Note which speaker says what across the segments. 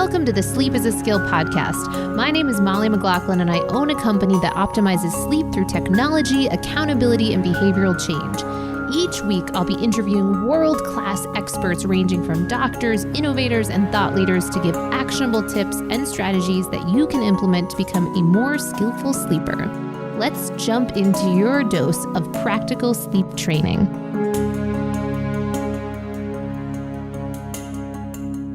Speaker 1: Welcome to the Sleep is a Skill podcast. My name is Molly McLaughlin, and I own a company that optimizes sleep through technology, accountability, and behavioral change. Each week, I'll be interviewing world-class experts ranging from doctors, innovators, and thought leaders to give actionable tips and strategies that you can implement to become a more skillful sleeper. Let's jump into your dose of practical sleep training.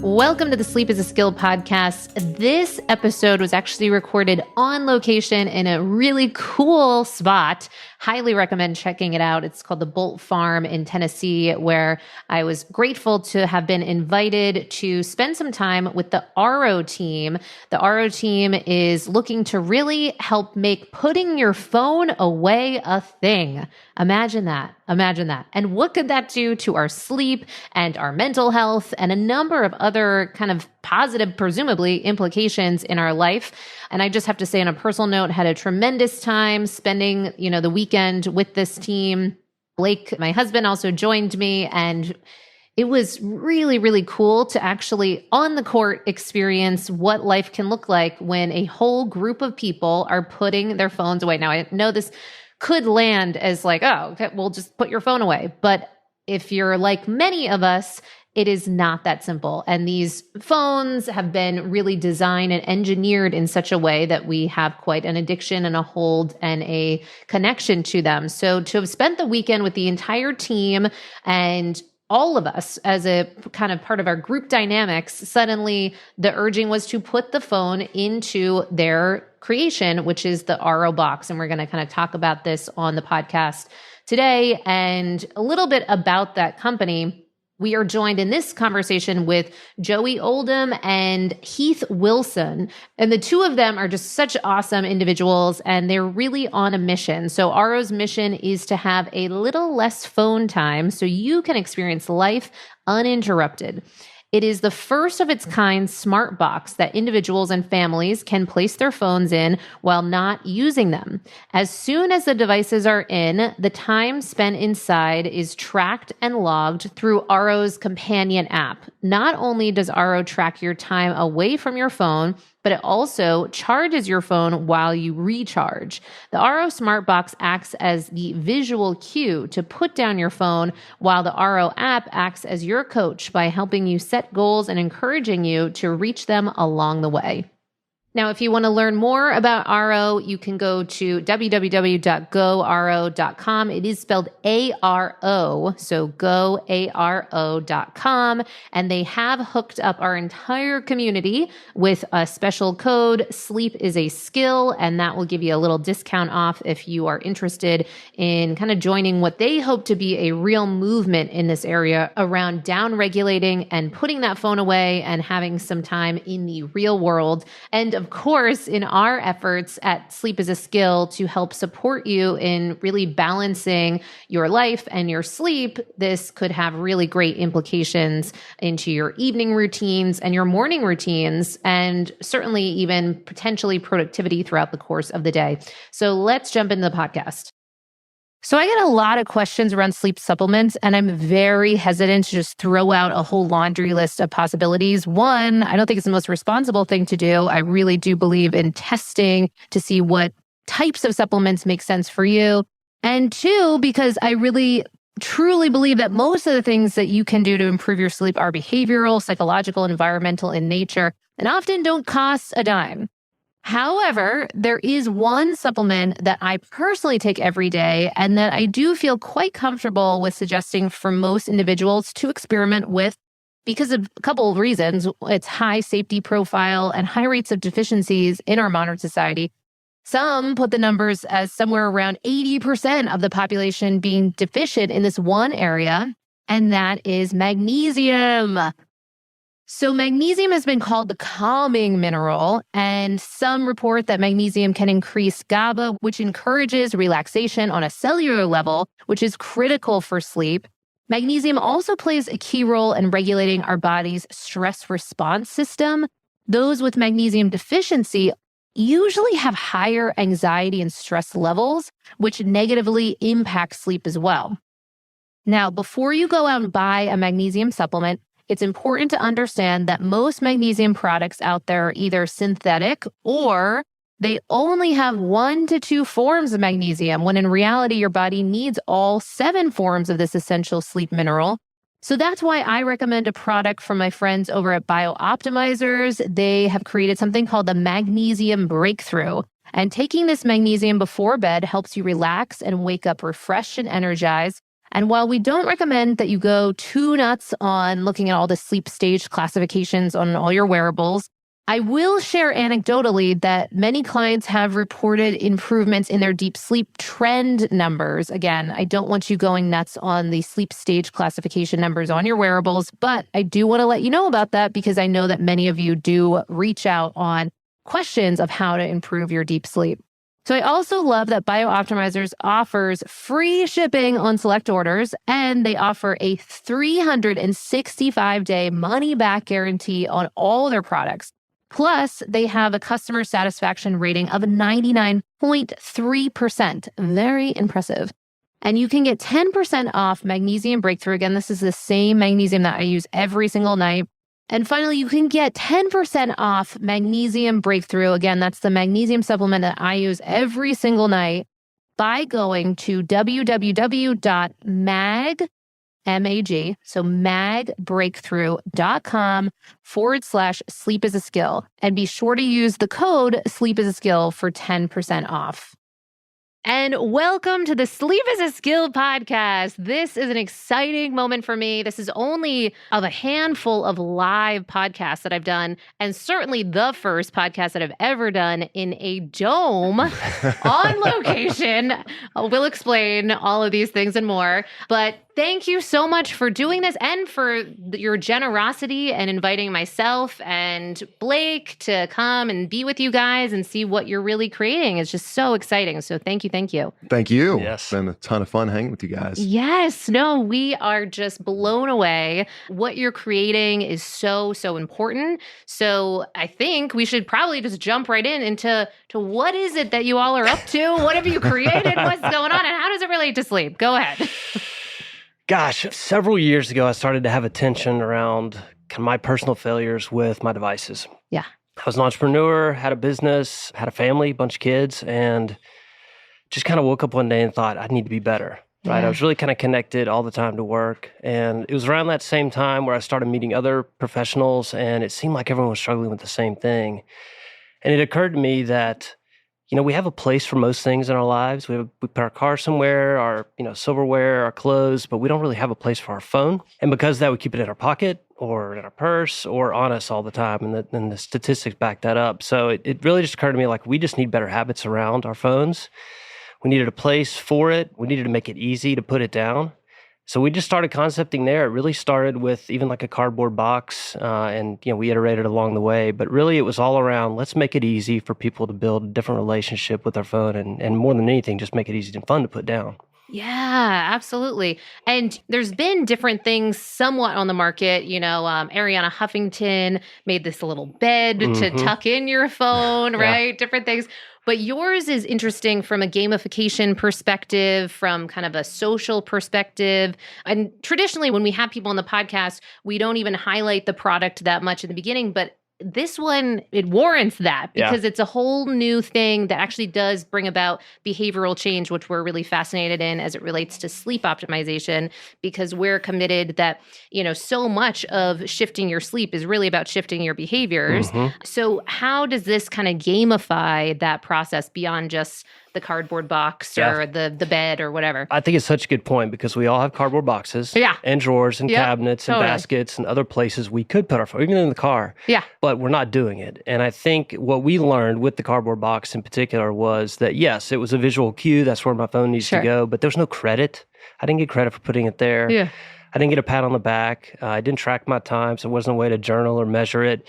Speaker 1: Welcome to the Sleep is a Skill podcast. This episode was actually recorded on location in a really cool spot. Highly recommend checking it out. It's called the Bolt Farm in Tennessee, where I was grateful to have been invited to spend some time with the RO team. The RO team is looking to really help make putting your phone away a thing. Imagine that. And what could that do to our sleep and our mental health and a number of other kind of positive, presumably, implications in our life? And I just have to say, on a personal note, had a tremendous time spending, the weekend with this team. Blake, my husband, also joined me, and it was really, really cool to actually on the court experience what life can look like when a whole group of people are putting their phones away. Now, I know this could land as like, oh, okay, well, just put your phone away. But if you're like many of us, it is not that simple. And these phones have been really designed and engineered in such a way that we have quite an addiction and a hold and a connection to them. So to have spent the weekend with the entire team and all of us as a kind of part of our group dynamics, suddenly the urging was to put the phone into their creation, which is the RO box. And we're going to kind of talk about this on the podcast today and a little bit about that company. We are joined in this conversation with Joey Odom and Heath Wilson. And the two of them are just such awesome individuals, and they're really on a mission. So RO's mission is to have a little less phone time so you can experience life uninterrupted. It is the first of its kind Smartbox that individuals and families can place their phones in while not using them. As soon as the devices are in, the time spent inside is tracked and logged through RO's companion app. Not only does RO track your time away from your phone, but it also charges your phone while you recharge. The RO Smartbox acts as the visual cue to put down your phone, while the RO app acts as your coach by helping you set goals and encouraging you to reach them along the way. Now, if you want to learn more about RO, you can go to www.goro.com. It is spelled A-R-O, so goaro.com. And they have hooked up our entire community with a special code, Sleep is a Skill, and that will give you a little discount off if you are interested in kind of joining what they hope to be a real movement in this area around down-regulating and putting that phone away and having some time in the real world. And of course, in our efforts at Sleep is a Skill to help support you in really balancing your life and your sleep, this could have really great implications into your evening routines and your morning routines, and certainly even potentially productivity throughout the course of the day. So let's jump into the podcast. So I get a lot of questions around sleep supplements, and I'm very hesitant to just throw out a whole laundry list of possibilities. One, I don't think it's the most responsible thing to do. I really do believe in testing to see what types of supplements make sense for you. And two, because I really truly believe that most of the things that you can do to improve your sleep are behavioral, psychological, environmental in nature, and often don't cost a dime. However, there is one supplement that I personally take every day and that I do feel quite comfortable with suggesting for most individuals to experiment with because of a couple of reasons. Its high safety profile and high rates of deficiencies in our modern society. Some put the numbers as somewhere around 80% of the population being deficient in this one area, and that is magnesium. So magnesium has been called the calming mineral, and some report that magnesium can increase GABA, which encourages relaxation on a cellular level, which is critical for sleep. Magnesium also plays a key role in regulating our body's stress response system. Those with magnesium deficiency usually have higher anxiety and stress levels, which negatively impact sleep as well. Now, before you go out and buy a magnesium supplement, it's important to understand that most magnesium products out there are either synthetic or they only have 1 to 2 forms of magnesium, when in reality, your body needs all 7 forms of this essential sleep mineral. So that's why I recommend a product from my friends over at BioOptimizers. They have created something called the Magnesium Breakthrough. And taking this magnesium before bed helps you relax and wake up refreshed and energized. And while we don't recommend that you go too nuts on looking at all the sleep stage classifications on all your wearables, I will share anecdotally that many clients have reported improvements in their deep sleep trend numbers. Again, I don't want you going nuts on the sleep stage classification numbers on your wearables, but I do want to let you know about that because I know that many of you do reach out on questions of how to improve your deep sleep. So I also love that BioOptimizers offers free shipping on select orders, and they offer a 365-day money-back guarantee on all their products. Plus, they have a customer satisfaction rating of 99.3%. Very impressive. And you can get 10% off Magnesium Breakthrough. Again, this is the same magnesium that I use every single night. And finally, you can get 10% off Magnesium Breakthrough. Again, that's the magnesium supplement that I use every single night by going to magbreakthrough.com/sleep is a skill. And be sure to use the code sleep is a skill for 10% off. And welcome to the Sleep is a Skill podcast. This is an exciting moment for me. This is only of a handful of live podcasts that I've done, and certainly the first podcast that I've ever done in a dome on location. We'll explain all of these things and more. But thank you so much for doing this and for your generosity and inviting myself and Blake to come and be with you guys and see what you're really creating. It's just so exciting. So thank you. Thank you.
Speaker 2: Thank you.
Speaker 3: Yes.
Speaker 2: It's been a ton of fun hanging with you guys.
Speaker 1: Yes. No, we are just blown away. What you're creating is so, so important. So I think we should probably just jump right into what is it that you all are up to? What have you created? What's going on? And how does it relate to sleep? Go ahead.
Speaker 3: Gosh, several years ago, I started to have attention around kind of my personal failures with my devices.
Speaker 1: Yeah.
Speaker 3: I was an entrepreneur, had a business, had a family, a bunch of kids, and just kind of woke up one day and thought I need to be better, right?
Speaker 1: Yeah.
Speaker 3: I was really kind of connected all the time to work. And it was around that same time where I started meeting other professionals, and it seemed like everyone was struggling with the same thing. And it occurred to me that, you know, we have a place for most things in our lives. We put our car somewhere, our, silverware, our clothes, but we don't really have a place for our phone. And because of that, we keep it in our pocket or in our purse or on us all the time. And the statistics back that up. So it really just occurred to me, like, we just need better habits around our phones. We needed a place for it. We needed to make it easy to put it down. So we just started concepting there. It really started with even like a cardboard box, and we iterated along the way. But really, it was all around, let's make it easy for people to build a different relationship with their phone, and more than anything, just make it easy and fun to put down.
Speaker 1: Yeah, absolutely. And there's been different things somewhat on the market. Ariana Huffington made this little bed to tuck in your phone, right? Yeah. Different things. But yours is interesting from a gamification perspective, from kind of a social perspective. And traditionally, when we have people on the podcast, we don't even highlight the product that much in the beginning, but this one, it warrants that because it's a whole new thing that actually does bring about behavioral change, which we're really fascinated in as it relates to sleep optimization, because we're committed that, so much of shifting your sleep is really about shifting your behaviors. So how does this kind of gamify that process beyond just the cardboard box or the bed or whatever?
Speaker 3: I think it's such a good point because we all have cardboard boxes and drawers and cabinets and baskets and other places we could put our phone, even in the car. Yeah. But we're not doing it. And I think what we learned with the cardboard box in particular was that, yes, it was a visual cue. That's where my phone needs to go. But there's no credit. I didn't get credit for putting it there. Yeah. I didn't get a pat on the back. I didn't track my time, so it wasn't a way to journal or measure it.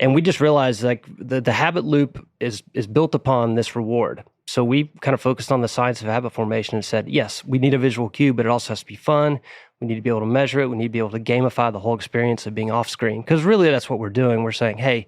Speaker 3: And we just realized like the habit loop is built upon this reward. So we kind of focused on the science of habit formation and said, yes, we need a visual cue, but it also has to be fun. We need to be able to measure it. We need to be able to gamify the whole experience of being off screen. Because really that's what we're doing. We're saying, hey,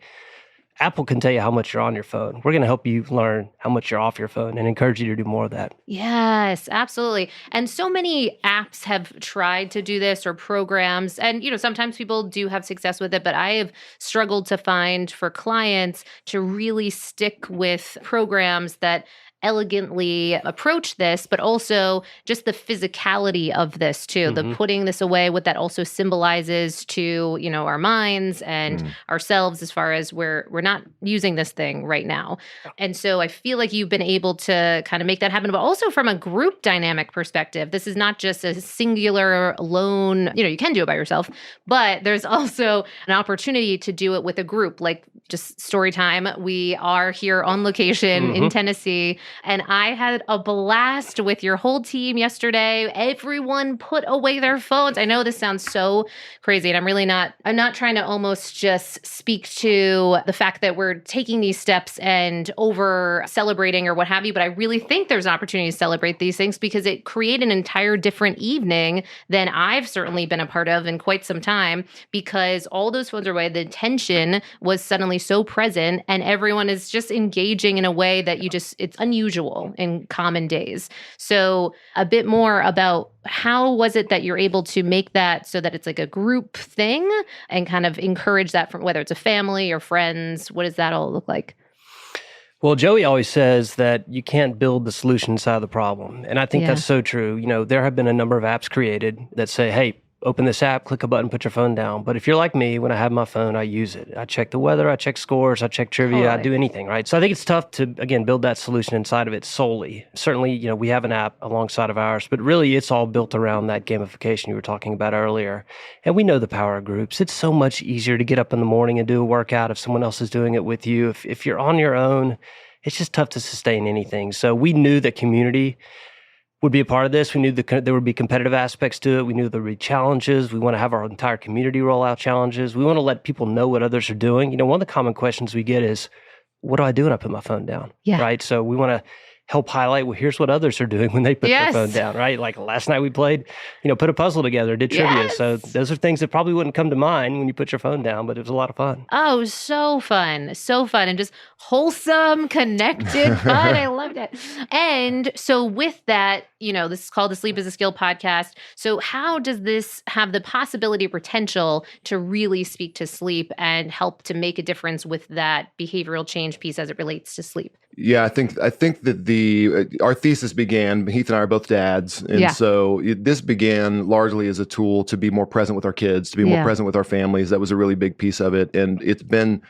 Speaker 3: Apple can tell you how much you're on your phone. We're going to help you learn how much you're off your phone and encourage you to do more of that.
Speaker 1: Yes, absolutely. And so many apps have tried to do this or programs. And, sometimes people do have success with it, but I have struggled to find for clients to really stick with programs that elegantly approach this, but also just the physicality of this too, the putting this away, what that also symbolizes to, our minds and ourselves as far as we're not using this thing right now. And so I feel like you've been able to kind of make that happen, but also from a group dynamic perspective. This is not just a singular lone, you can do it by yourself, but there's also an opportunity to do it with a group, like just story time. We are here on location in Tennessee. And I had a blast with your whole team yesterday. Everyone put away their phones. I know this sounds so crazy, and I'm not trying to almost just speak to the fact that we're taking these steps and over celebrating or what have you, but I really think there's an opportunity to celebrate these things because it created an entire different evening than I've certainly been a part of in quite some time, because all those phones are away. The tension was suddenly so present, and everyone is just engaging in a way that it's unusual in common days. So a bit more about how was it that you're able to make that so that it's like a group thing and kind of encourage that from whether it's a family or friends? What does that all look like?
Speaker 3: Well, Joey always says that you can't build the solution inside of the problem. And I think that's so true. There have been a number of apps created that say, hey, open this app, click a button, put your phone down. But if you're like me, when I have my phone, I use it. I check the weather, I check scores, I check trivia, I do anything, right? So I think it's tough to, again, build that solution inside of it solely. Certainly, we have an app alongside of ours, but really it's all built around that gamification you were talking about earlier. And we know the power of groups. It's so much easier to get up in the morning and do a workout if someone else is doing it with you. If you're on your own, it's just tough to sustain anything. So we knew that community would be a part of this. We knew there would be competitive aspects to it. We knew there would be challenges. We want to have our entire community roll out challenges. We want to let people know what others are doing. One of the common questions we get is, what do I do when I put my phone down?
Speaker 1: Yeah.
Speaker 3: Right? So we want to help highlight, well, here's what others are doing when they put their phone down, right? Like last night we played, put a puzzle together, did trivia. So those are things that probably wouldn't come to mind when you put your phone down, but it was a lot of fun.
Speaker 1: Oh, so fun. So fun and just wholesome, connected fun. I loved it. And so with that, this is called the Sleep is a Skill podcast. So how does this have the possibility or potential to really speak to sleep and help to make a difference with that behavioral change piece as it relates to sleep?
Speaker 2: Yeah, I think that our thesis began. Heath and I are both dads, and so this began largely as a tool to be more present with our kids, to be more present with our families. That was a really big piece of it, and it's been.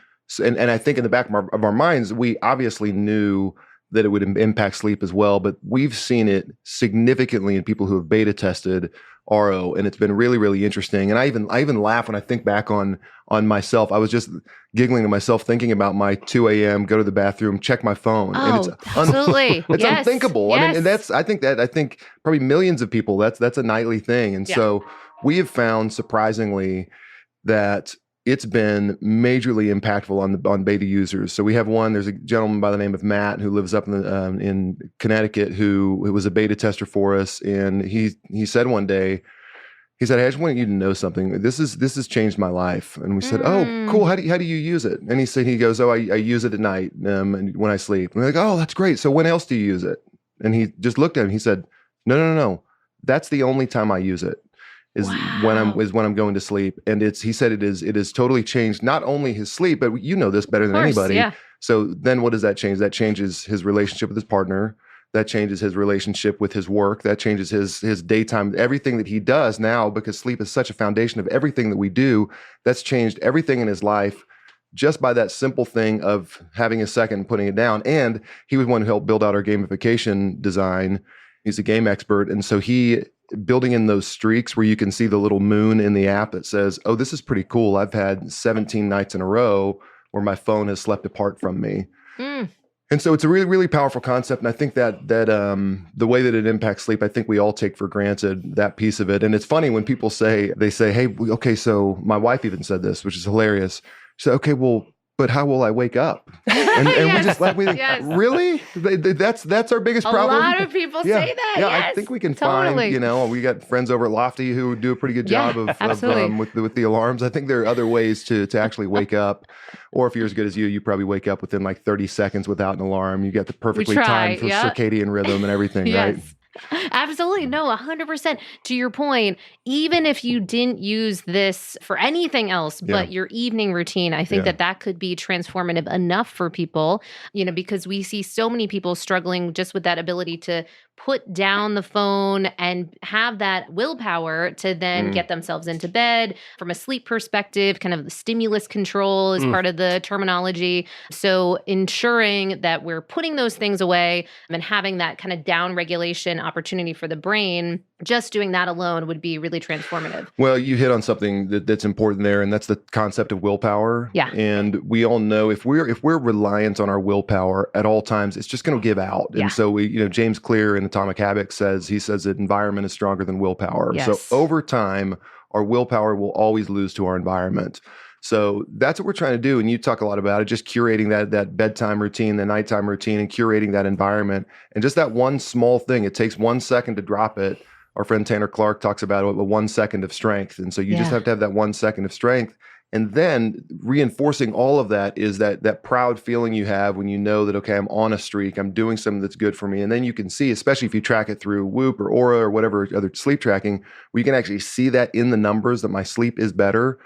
Speaker 2: And I think in the back of our minds, we obviously knew that it would impact sleep as well, but we've seen it significantly in people who have beta tested RO, and it's been really, really interesting. And I even laugh when I think back on myself. I was just giggling to myself thinking about my 2 a.m. go to the bathroom, check my phone, and it's
Speaker 1: absolutely
Speaker 2: it's unthinkable. Yes. I mean, and I think probably millions of people that's a nightly thing, and so we have found surprisingly that it's been majorly impactful on beta users. So we have there's a gentleman by the name of Matt who lives up in Connecticut who was a beta tester for us. And he said one day, he said, hey, I just want you to know something. This has changed my life. And we said, oh, cool. How do you use it? And he goes, oh, I use it at night and when I sleep. And we're like, oh, that's great. So when else do you use it? And he just looked at him. He said, no. That's the only time I use it. When I'm going to sleep. And he said it is totally changed not only his sleep, but this better than anybody. Yeah. So then what does that change? That changes his relationship with his partner. That changes his relationship with his work. That changes his daytime, everything that he does now, because sleep is such a foundation of everything that we do. That's changed everything in his life just by that simple thing of having a second and putting it down. And he was one who helped build out our gamification design. He's a game expert. And so building in those streaks where you can see the little moon in the app that says, oh, this is pretty cool. I've had 17 nights in a row where my phone has slept apart from me. And so it's a really, really powerful concept. And I think that the way that it impacts sleep, I think we all take for granted that piece of it. And it's funny when people say, hey, okay, so my wife even said this, which is hilarious. She said, okay, well, but how will I wake up? And we just really? That's our biggest problem.
Speaker 1: A lot of people say that.
Speaker 2: Yeah,
Speaker 1: yes,
Speaker 2: I think we can
Speaker 1: totally.
Speaker 2: find, we got friends over at Lofty who do a pretty good job with the alarms. I think there are other ways to actually wake up. Or if you're as good as you probably wake up within like 30 seconds without an alarm. You get the perfectly timed for circadian rhythm and everything, right?
Speaker 1: Absolutely. No, 100%. To your point, even if you didn't use this for anything else but your evening routine, I think that could be transformative enough for people, because we see so many people struggling just with that ability to put down the phone and have that willpower to then get themselves into bed. From a sleep perspective, kind of the stimulus control is part of the terminology. So ensuring that we're putting those things away and having that kind of down regulation opportunity for the brain, just doing that alone would be really transformative.
Speaker 2: Well, you hit on something that's important there, and that's the concept of willpower.
Speaker 1: Yeah.
Speaker 2: And we all know if we're reliant on our willpower at all times, it's just going to give out.
Speaker 1: Yeah.
Speaker 2: And so James Clear in Atomic Habits says that environment is stronger than willpower.
Speaker 1: Yes.
Speaker 2: So over time, our willpower will always lose to our environment. So that's what we're trying to do. And you talk a lot about it, just curating that bedtime routine, the nighttime routine, and curating that environment. And just that one small thing, it takes 1 second to drop it. Our friend Tanner Clark talks about it, 1 second of strength. And so you just have to have that 1 second of strength. And then reinforcing all of that is that proud feeling you have when you know that, okay, I'm on a streak, I'm doing something that's good for me. And then you can see, especially if you track it through Whoop or Aura or whatever other sleep tracking, where you can actually see that in the numbers that my sleep is better.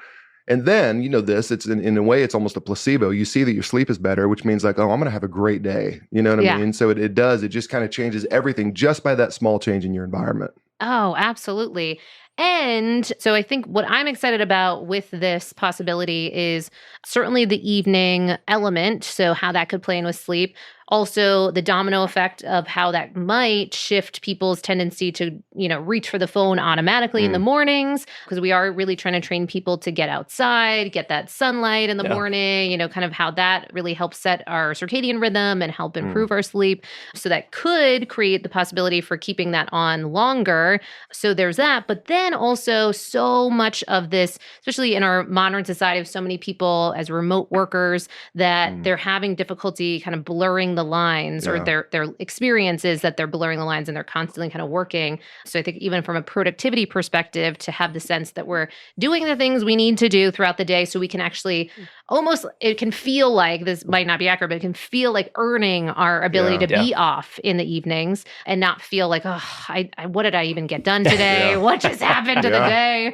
Speaker 2: And then, it's in a way, it's almost a placebo. You see that your sleep is better, which means like, oh, I'm going to have a great day. You know what I mean? So it just kind of changes everything just by that small change in your environment.
Speaker 1: Oh, absolutely. And so I think what I'm excited about with this possibility is certainly the evening element. So how that could play in with sleep. Also, the domino effect of how that might shift people's tendency to, reach for the phone automatically in the mornings, because we are really trying to train people to get outside, get that sunlight in the morning, kind of how that really helps set our circadian rhythm and help improve our sleep. So that could create the possibility for keeping that on longer. So there's that. But then also so much of this, especially in our modern society of so many people as remote workers, that they're having difficulty kind of blurring the lines or their experiences that they're blurring the lines and they're constantly kind of working. So I think even from a productivity perspective, to have the sense that we're doing the things we need to do throughout the day so we can actually it can feel like, this might not be accurate, but it can feel like earning our ability to be off in the evenings and not feel like, what did I even get done today? What just happened to the day?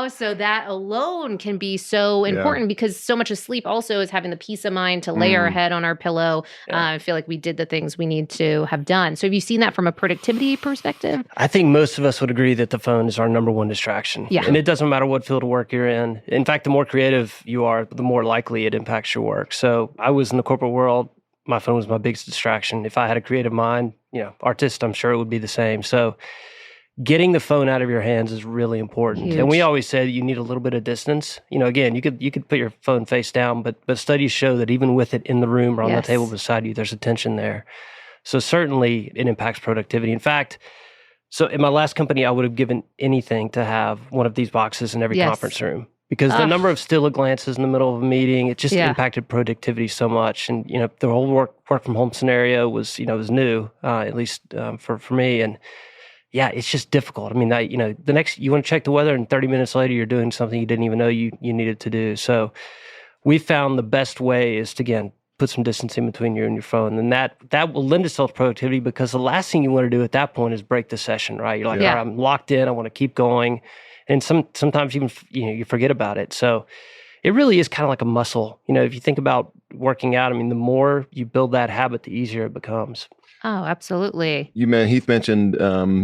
Speaker 1: So that alone can be so important because so much of sleep also is having the peace of mind to lay our head on our pillow. I feel like we did the things we need to have done. So have you seen that from a productivity perspective?
Speaker 3: I think most of us would agree that the phone is our number one distraction. Yeah. And it doesn't matter what field of work you're in. In fact, the more creative you are, the more likely it impacts your work. So I was in the corporate world. My phone was my biggest distraction. If I had a creative mind, artist, I'm sure it would be the same. So getting the phone out of your hands is really important. Huge. And we always say that you need a little bit of distance. Again, you could put your phone face down, but studies show that even with it in the room or on the table beside you, there's a tension there. So certainly it impacts productivity. In fact, so in my last company, I would have given anything to have one of these boxes in every conference room. Because the number of still glances in the middle of a meeting, it just impacted productivity so much. And, the whole work from home scenario was, was new, at least for me. And yeah, it's just difficult. I mean, the next, you want to check the weather and 30 minutes later, you're doing something you didn't even know you needed to do. So we found the best way is to, again, put some distance in between you and your phone. And that will lend itself to productivity because the last thing you want to do at that point is break the session, right? You're like, all right, I'm locked in. I want to keep going. And sometimes even, you forget about it. So it really is kind of like a muscle. If you think about working out, I mean, the more you build that habit, the easier it becomes.
Speaker 1: Oh, absolutely.
Speaker 2: Heath mentioned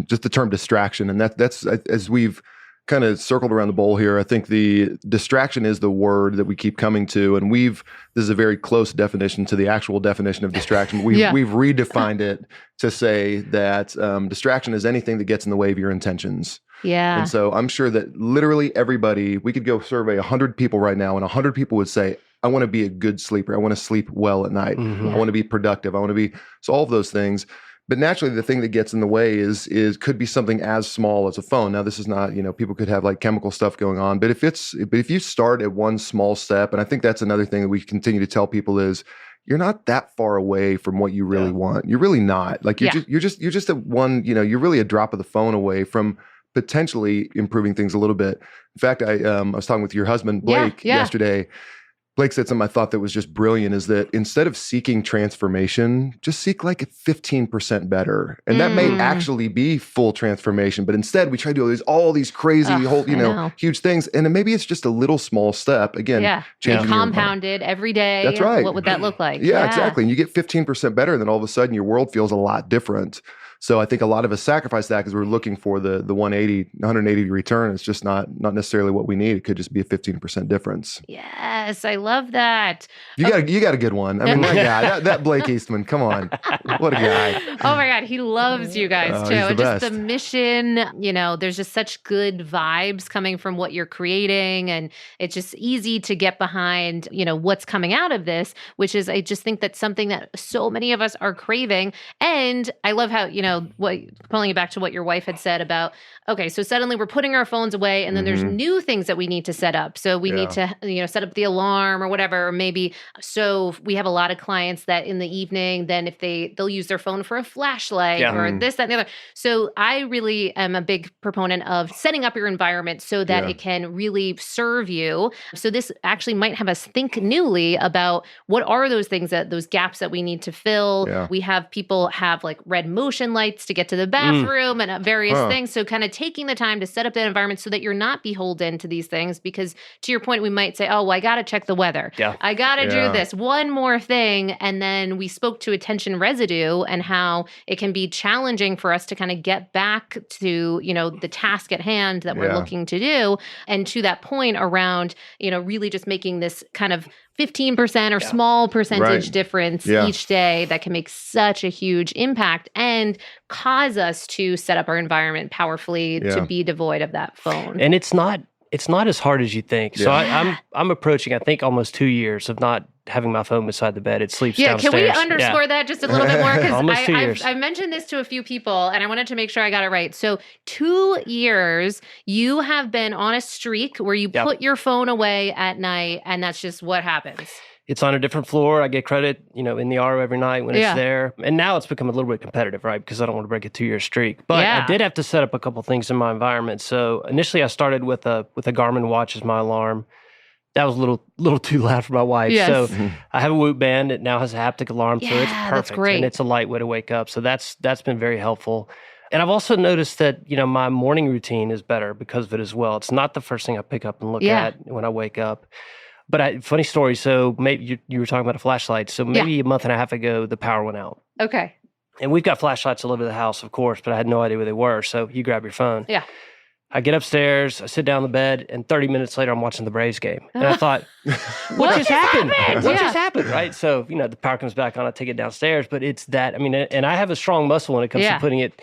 Speaker 2: just the term distraction, and that's as we've kind of circled around the bowl here. I think the distraction is the word that we keep coming to, and this is a very close definition to the actual definition of distraction. We've redefined it to say that distraction is anything that gets in the way of your intentions.
Speaker 1: Yeah.
Speaker 2: And so I'm sure that literally everybody, we could go survey 100 people right now, and 100 people would say, I want to be a good sleeper. I want to sleep well at night. I want to be productive. I want to be, so all of those things. But naturally, the thing that gets in the way is could be something as small as a phone. Now, this is not, people could have like chemical stuff going on, but if you start at one small step, and I think that's another thing that we continue to tell people is you're not that far away from what you really want. You're really not. Like you're just a one, you're really a drop of the phone away from potentially improving things a little bit. In fact, I was talking with your husband, Blake, yesterday. Blake said something I thought that was just brilliant is that instead of seeking transformation, just seek like 15% better. And that may actually be full transformation. But instead, we try to do all these crazy, huge things. And maybe it's just a little small step. Again, changing
Speaker 1: compounded every day.
Speaker 2: That's right.
Speaker 1: What would that look like?
Speaker 2: Yeah, exactly. And you get 15% better, and then all of a sudden your world feels a lot different. So I think a lot of us sacrifice that because we're looking for the 180 return. It's just not necessarily what we need. It could just be a 15% difference.
Speaker 1: Yes, I love that.
Speaker 2: You got a good one. I mean, my guy, that Blake Eastman, come on. What a guy.
Speaker 1: Oh my God, he loves you guys too.
Speaker 2: He's the
Speaker 1: just
Speaker 2: best.
Speaker 1: the mission, there's just such good vibes coming from what you're creating, and it's just easy to get behind, what's coming out of this, which is, I just think that's something that so many of us are craving. And I love how, pulling it back to what your wife had said about, okay, so suddenly we're putting our phones away, and then there's new things that we need to set up. So we need to, set up the alarm or whatever, or maybe, so we have a lot of clients that in the evening, then if they'll use their phone for a flashlight or this, that, and the other. So I really am a big proponent of setting up your environment so that it can really serve you. So this actually might have us think newly about what are those things those gaps that we need to fill.
Speaker 2: Yeah.
Speaker 1: We have people have like red motion lights to get to the bathroom and various things. So kind of taking the time to set up that environment so that you're not beholden to these things, because to your point, we might say, oh, well, I got to check the weather. Yeah. I got to do this one more thing. And then we spoke to attention residue and how it can be challenging for us to kind of get back to, the task at hand that we're looking to do. And to that point around, really just making this kind of 15% or small percentage difference each day that can make such a huge impact and cause us to set up our environment powerfully to be devoid of that phone.
Speaker 3: And it's not as hard as you think. So I'm approaching, I think, almost 2 years of not having my phone beside the bed. It sleeps downstairs.
Speaker 1: Can we underscore that just a little bit more?
Speaker 3: Almost 2 years.
Speaker 1: I've mentioned this to a few people, and I wanted to make sure I got it right. So 2 years, you have been on a streak where you put your phone away at night, and that's just what happens.
Speaker 3: It's on a different floor. I get credit, in the RO every night when it's there. And now it's become a little bit competitive, right? Because I don't want to break a 2-year streak. But I did have to set up a couple things in my environment. So initially I started with a Garmin watch as my alarm. That was a little too loud for my wife.
Speaker 1: Yes.
Speaker 3: So I have a Whoop band. It now has a haptic alarm. So it's perfect.
Speaker 1: That's great.
Speaker 3: And it's a light way to wake up. So that's been very helpful. And I've also noticed that, my morning routine is better because of it as well. It's not the first thing I pick up and look at when I wake up. But funny story. So maybe you were talking about a flashlight. So maybe a month and a half ago, the power went out.
Speaker 1: Okay.
Speaker 3: And we've got flashlights all over the house, of course, but I had no idea where they were. So you grab your phone.
Speaker 1: Yeah.
Speaker 3: I get upstairs, I sit down on the bed, and 30 minutes later, I'm watching the Braves game. And I thought, what just happened? What just happened, right? So, the power comes back on, I take it downstairs. But it's that, and I have a strong muscle when it comes to putting it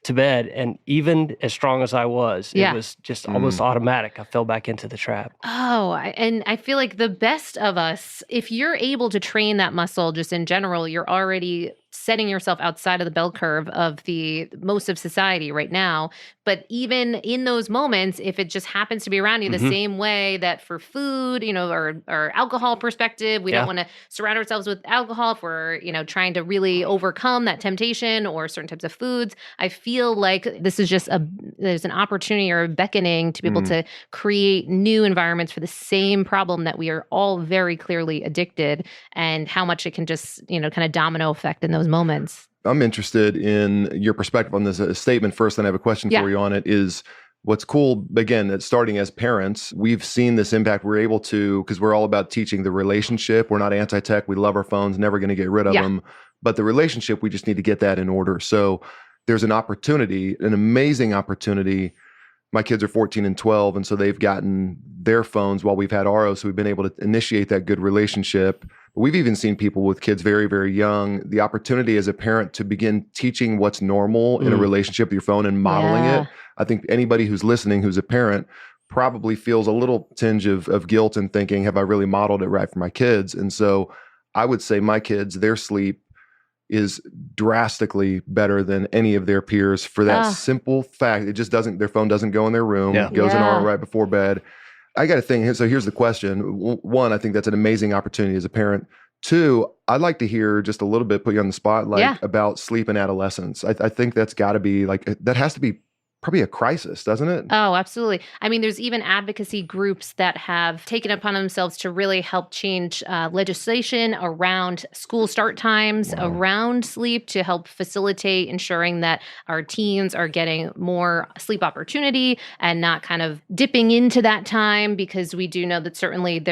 Speaker 3: to bed. And even as strong as I was, it was just almost automatic. I fell back into the trap.
Speaker 1: Oh, and I feel like the best of us, if you're able to train that muscle just in general, you're already setting yourself outside of the bell curve of the most of society right now. But even in those moments, if it just happens to be around you the same way that for food, or alcohol perspective, we don't want to surround ourselves with alcohol if we're, trying to really overcome that temptation or certain types of foods. I feel like this is just there's an opportunity or a beckoning to be able to create new environments for the same problem that we are all very clearly addicted, and how much it can just, kind of domino effect in those moments.
Speaker 2: I'm interested in your perspective on this statement first, and I have a question for you on it. Is what's cool, again, that starting as parents, we've seen this impact. We're able to, because we're all about teaching the relationship. We're not anti-tech. We love our phones, never going to get rid of them. But the relationship, we just need to get that in order. So there's an opportunity, an amazing opportunity. My kids are 14 and 12, and so they've gotten their phones while we've had ours, so we've been able to initiate that good relationship. But we've even seen people with kids very, very young, the opportunity as a parent to begin teaching what's normal in a relationship with your phone and modeling it. I think anybody who's listening who's a parent probably feels a little tinge of guilt and thinking, have I really modeled it right for my kids? And so I would say my kids, their sleep, is drastically better than any of their peers for that simple fact. It just doesn't, their phone doesn't go in their room, goes in arm right before bed. I got to think, so here's the question. One, I think that's an amazing opportunity as a parent. Two, I'd like to hear just a little bit, put you on the spotlight about sleep in adolescence. I think that's got to be like, that has to be probably a crisis, doesn't it?
Speaker 1: Oh, absolutely. I mean, there's even advocacy groups that have taken upon themselves to really help change legislation around school start times, around sleep, to help facilitate ensuring that our teens are getting more sleep opportunity and not kind of dipping into that time, because we do know that certainly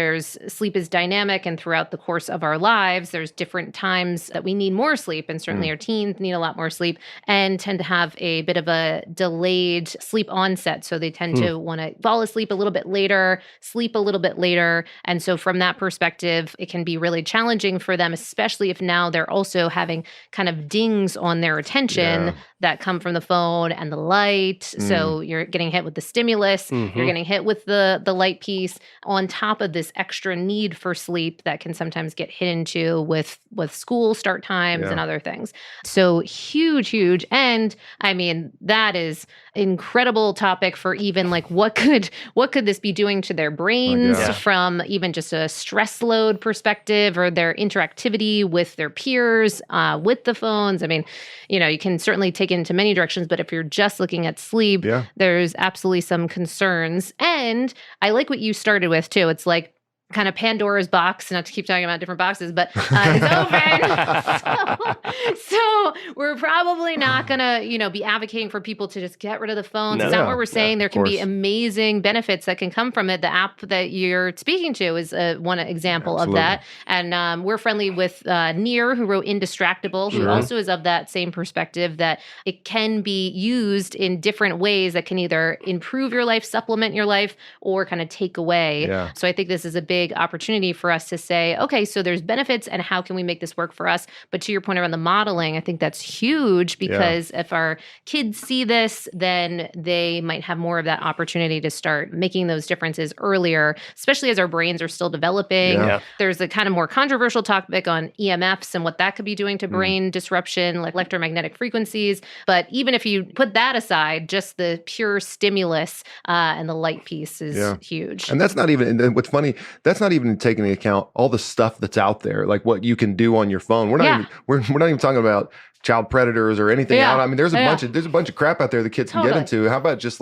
Speaker 1: sleep is dynamic, and throughout the course of our lives, there's different times that we need more sleep, and certainly our teens need a lot more sleep and tend to have a bit of a delayed sleep onset. So they tend to want to fall asleep a little bit later, sleep a little bit later. And so from that perspective, it can be really challenging for them, especially if now they're also having kind of dings on their attention that come from the phone and the light. So you're getting hit with the stimulus, you're getting hit with the light piece on top of this extra need for sleep that can sometimes get hit into with school start times and other things. So huge. And I mean, that is incredible topic for even like what could this be doing to their brains from even just a stress load perspective, or their interactivity with their peers with the phones. I mean, you can certainly take it into many directions, but if you're just looking at sleep, there's absolutely some concerns. And I like what you started with too. It's like kind of Pandora's box, not to keep talking about different boxes, but it's open. So we're probably not going to, be advocating for people to just get rid of the phones. It's not what we're saying. There can be amazing benefits that can come from it. The app that you're speaking to is one example of that. And we're friendly with Near, who wrote Indistractable, who also is of that same perspective, that it can be used in different ways that can either improve your life, supplement your life, or kind of take away. So I think this is a big opportunity for us to say, okay, so there's benefits, and how can we make this work for us? But to your point around the modeling, I think that's huge, because if our kids see this, then they might have more of that opportunity to start making those differences earlier, especially as our brains are still developing. There's a kind of more controversial topic on EMFs and what that could be doing to brain disruption, like electromagnetic frequencies. But even if you put that aside, just the pure stimulus and the light piece is huge.
Speaker 2: And that's not even, and what's funny, that's not even taking into account all the stuff that's out there, like what you can do on your phone. We're not even, we're not even talking about child predators or anything out. I mean, there's a bunch of crap out there the kids can get into. How about just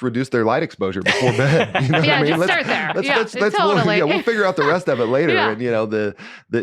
Speaker 2: reduce their light exposure before bed? You know what I mean?
Speaker 1: Just start there.
Speaker 2: We'll figure out the rest of it later. And the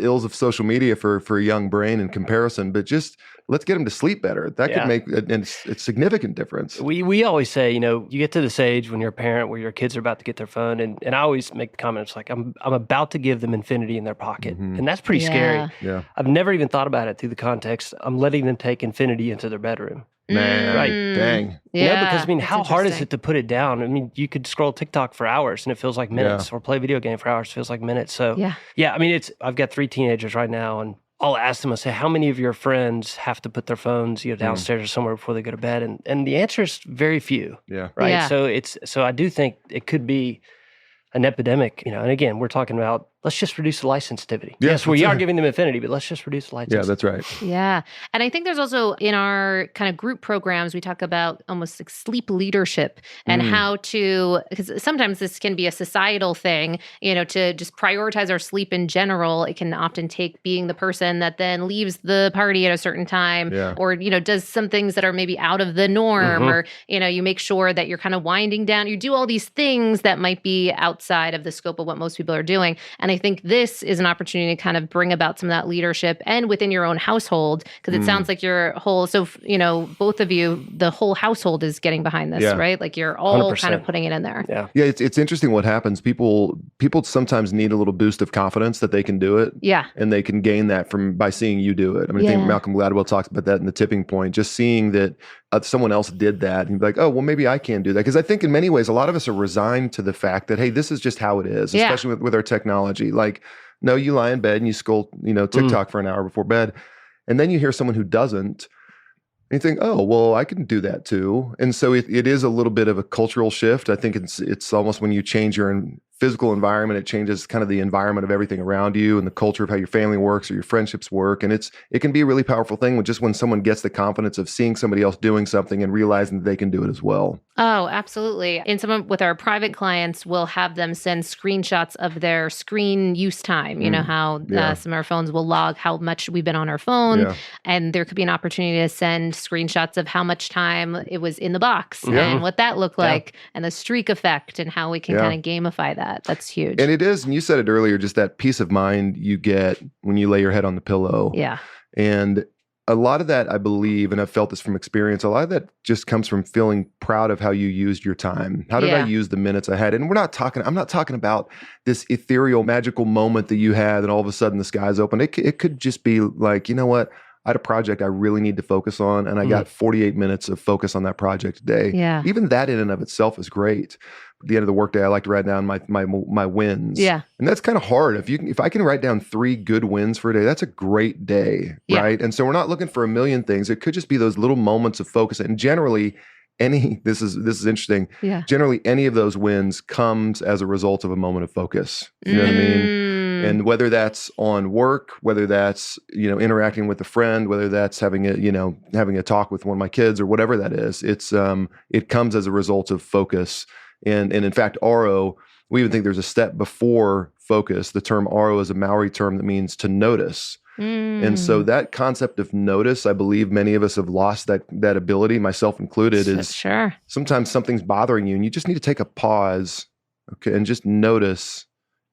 Speaker 2: ills of social media for a young brain in comparison, but just let's get them to sleep better. That could make a significant difference.
Speaker 3: We always say, you get to this age when you're a parent where your kids are about to get their phone, and I always make the comments like, I'm about to give them infinity in their pocket. And that's pretty scary. I've never even thought about it through the context. I'm letting them take infinity into their bedroom.
Speaker 2: Man,
Speaker 3: right.
Speaker 2: Dang.
Speaker 3: Because how hard is it to put it down? I mean, you could scroll TikTok for hours and it feels like minutes, or play a video game for hours, feels like minutes. So I mean, I've got 3 teenagers right now, and I'll ask them, I say, how many of your friends have to put their phones, downstairs or somewhere before they go to bed? And the answer is very few. Right. So I do think it could be an epidemic, and again, we're talking about, let's just reduce the light sensitivity. Yes, we are giving them infinity, but let's just reduce the light sensitivity.
Speaker 2: Yeah, that's right.
Speaker 1: Yeah. And I think there's also, in our kind of group programs, we talk about almost like sleep leadership and how to, because sometimes this can be a societal thing, to just prioritize our sleep in general. It can often take being the person that then leaves the party at a certain time, or, does some things that are maybe out of the norm, or, you make sure that you're kind of winding down. You do all these things that might be outside of the scope of what most people are doing. And I think this is an opportunity to kind of bring about some of that leadership and within your own household, because it sounds like your whole, both of you, the whole household is getting behind this, right? Like you're all 100%. Kind of putting it in there.
Speaker 2: Yeah, it's interesting what happens. People sometimes need a little boost of confidence that they can do it. Yeah. And they can gain that by seeing you do it. I mean, I think Malcolm Gladwell talks about that in The Tipping Point, just seeing that someone else did that and be like, oh, well, maybe I can do that. Because I think in many ways, a lot of us are resigned to the fact that, hey, this is just how it is, especially with our technology. Like, no, you lie in bed and you scroll, TikTok for an hour before bed. And then you hear someone who doesn't, and you think, oh, well, I can do that too. And so it is a little bit of a cultural shift. I think it's almost when you change your physical environment. It changes kind of the environment of everything around you and the culture of how your family works or your friendships work. And it can be a really powerful thing when someone gets the confidence of seeing somebody else doing something and realizing that they can do it as well.
Speaker 1: Oh, absolutely. And with our private clients, we'll have them send screenshots of their screen use time. You know how some of our phones will log how much we've been on our phone. And there could be an opportunity to send screenshots of how much time it was in the box and what that looked like and the streak effect and how we can kind of gamify that. That's huge.
Speaker 2: And it is, and you said it earlier, just that peace of mind you get when you lay your head on the pillow.
Speaker 1: Yeah.
Speaker 2: And a lot of that, I believe, and I've felt this from experience, a lot of that just comes from feeling proud of how you used your time. How did I use the minutes I had? And I'm not talking about this ethereal, magical moment that you had and all of a sudden the sky's open. It could just be like, you know what? I had a project I really need to focus on, and I got 48 minutes of focus on that project today.
Speaker 1: Yeah.
Speaker 2: Even that in and of itself is great. At the end of the workday, I like to write down my wins.
Speaker 1: Yeah.
Speaker 2: And that's kind of hard. If I can write down 3 good wins for a day, that's a great day, right? And so we're not looking for a million things. It could just be those little moments of focus. And generally, this is interesting.
Speaker 1: Yeah.
Speaker 2: Generally, any of those wins comes as a result of a moment of focus. You know what I mean? And whether that's on work, whether that's, interacting with a friend, whether that's having a talk with one of my kids or whatever that is, it comes as a result of focus. And in fact, RO, we even think there's a step before focus. The term RO is a Maori term that means to notice. And so that concept of notice, I believe many of us have lost that ability, myself included, is sometimes something's bothering you and you just need to take a pause, and just notice,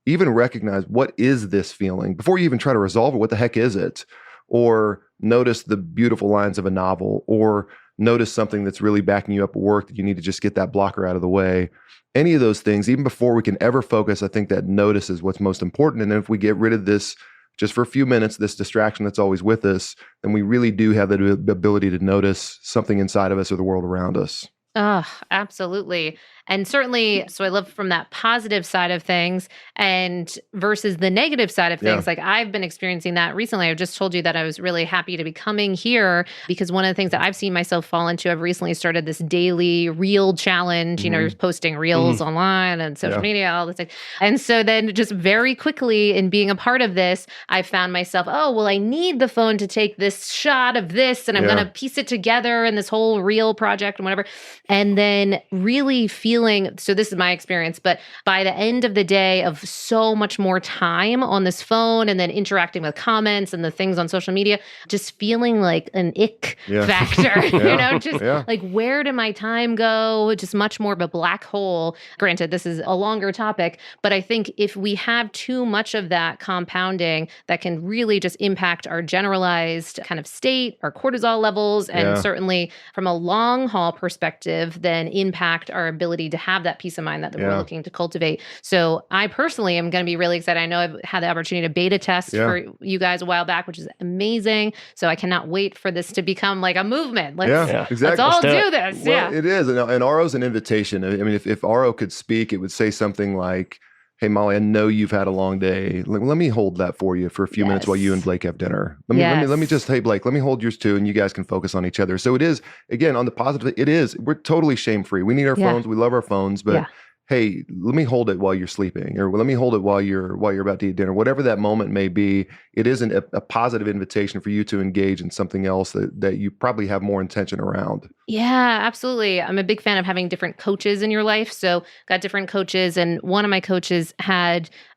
Speaker 2: even recognize, what is this feeling? Before you even try to resolve it, what the heck is it? Or notice the beautiful lines of a novel, or notice something that's really backing you up at work that you need to just get that blocker out of the way. Any of those things, even before we can ever focus, I think that notice is what's most important. And if we get rid of this just for a few minutes, this distraction that's always with us, then we really do have the ability to notice something inside of us or the world around us.
Speaker 1: Oh, absolutely. And certainly, so I love from that positive side of things and versus the negative side of things. Like I've been experiencing that recently. I just told you that I was really happy to be coming here because one of the things that I've seen myself fall into, I've recently started this daily reel challenge, you're posting reels online and social media, all this thing. And so then just very quickly in being a part of this, I found myself, I need the phone to take this shot of this and I'm going to piece it together in this whole reel project and whatever. And then really feeling, so this is my experience, but by the end of the day of so much more time on this phone and then interacting with comments and the things on social media, just feeling like an ick factor, like where did my time go? Just much more of a black hole. Granted, this is a longer topic, but I think if we have too much of that compounding, that can really just impact our generalized kind of state, our cortisol levels, and certainly from a long haul perspective, then impact our ability to have that peace of mind that we're looking to cultivate. So I personally am going to be really excited. I know I've had the opportunity to beta test for you guys a while back, which is amazing. So I cannot wait for this to become like a movement.
Speaker 2: Exactly.
Speaker 1: Let's all do this.
Speaker 2: Well, it is. And RO is an invitation. I mean, if RO could speak, it would say something like, hey, Molly, I know you've had a long day. Let me hold that for you for a few minutes while you and Blake have dinner. Let me just, hey, Blake, let me hold yours too, and you guys can focus on each other. So it is, again, on the positive, we're totally shame-free. We need our phones. We love our phones, but hey, let me hold it while you're sleeping, or let me hold it while you're about to eat dinner. Whatever that moment may be, it isn't a positive invitation for you to engage in something else that you probably have more intention around.
Speaker 1: Yeah, absolutely. I'm a big fan of having different coaches in your life. So got different coaches, and one of my coaches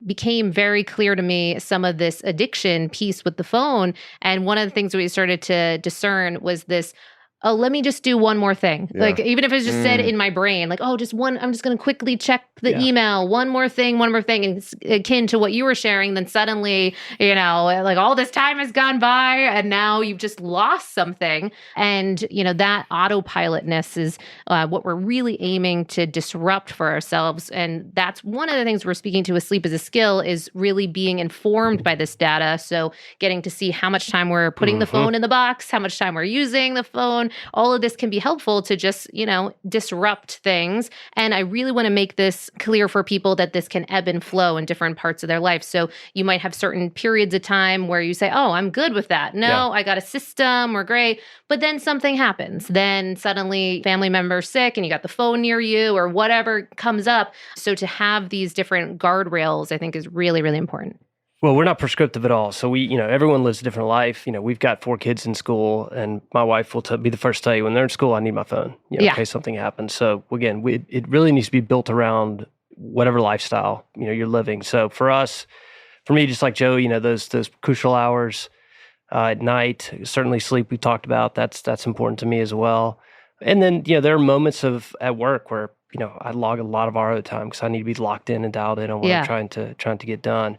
Speaker 1: became very clear to me some of this addiction piece with the phone. And one of the things we started to discern was this, let me just do one more thing. Like, even if it's just said in my brain, like, just one, I'm just going to quickly check the email, one more thing. And it's akin to what you were sharing. Then suddenly, like all this time has gone by and now you've just lost something. And, that autopilotness is what we're really aiming to disrupt for ourselves. And that's one of the things we're speaking to with Sleep as a Skill, is really being informed by this data. So getting to see how much time we're putting the phone in the box, how much time we're using the phone, phone. All of this can be helpful to just, disrupt things. And I really want to make this clear for people that this can ebb and flow in different parts of their life. So you might have certain periods of time where you say, oh, I'm good with that. No, I got a system, we're great. But then something happens. Then suddenly family member's sick and you got the phone near you or whatever comes up. So to have these different guardrails, I think is really, really important.
Speaker 3: Well, we're not prescriptive at all. So we, everyone lives a different life. We've got 4 kids in school, and my wife will be the first to tell you when they're in school, I need my phone, in case something happens. So again, it really needs to be built around whatever lifestyle, you're living. So for me, just like Joe, those crucial hours at night, certainly sleep we talked about, that's important to me as well. And then, there are moments at work where, I log a lot of RO time because I need to be locked in and dialed in on what I'm trying to get done.